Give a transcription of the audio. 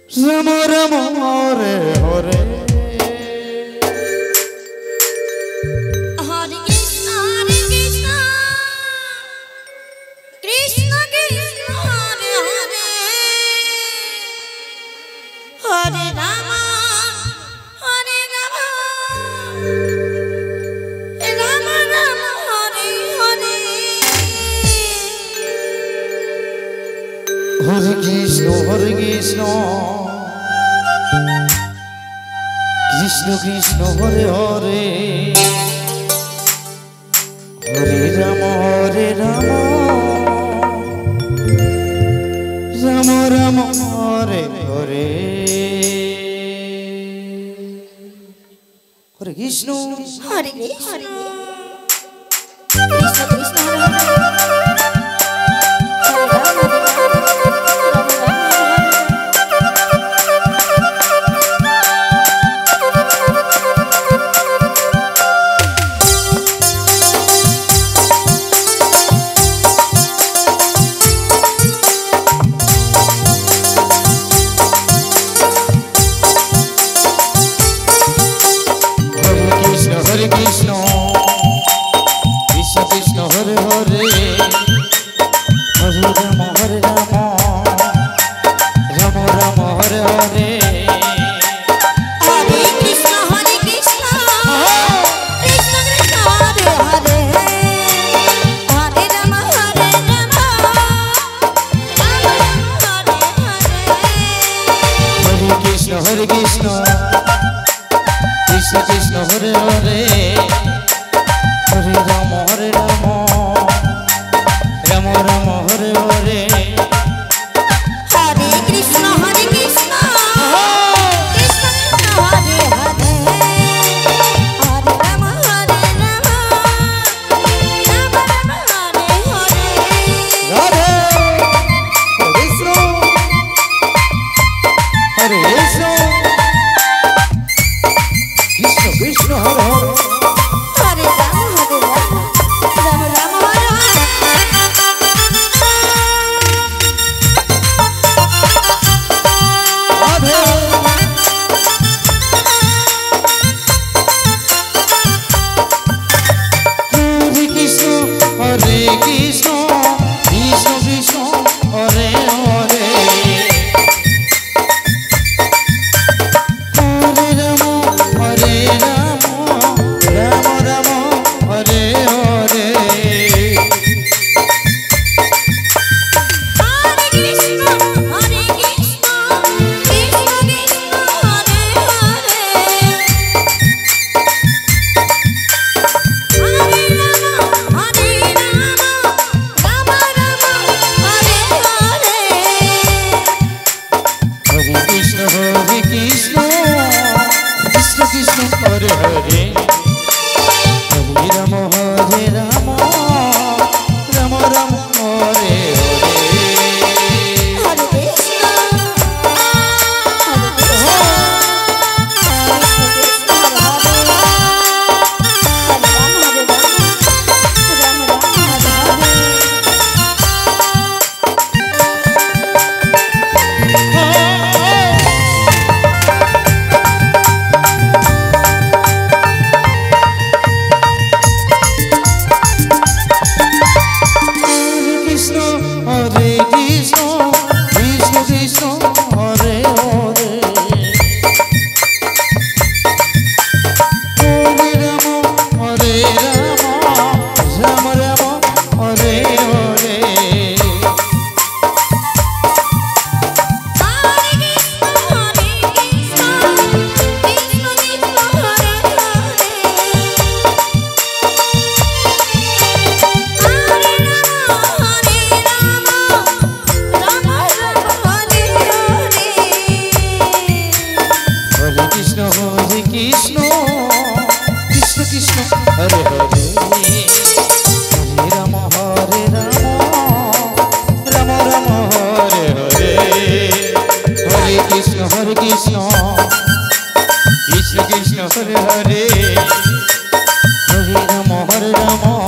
Ram Ram Hare Hare Hare Krishna Krishna Krishna Hare Hare Hare Ram Ram Ram Hare Hare Hare Krishna Krishna Krishna Hare Hare Hare Ram Ram Ram Hare Hare Hare Krishna Hare Krishna Krishna Krishna Hare Hare Hare Krishna, Krishna Krishna Hare Hare, Hare Rama Rama Rama Hare Hare. Hare Krishna, Krishna Krishna Hare Hare, Hare Rama Rama, Rama Rama Hare Hare. Radhe Krishna, Hare Krishna, Krishna Krishna Hare Hare. Hare Rama, Rama Rama Hare Hare. Hare Krishna, Krishna Krishna Hare Hare, Hare Rama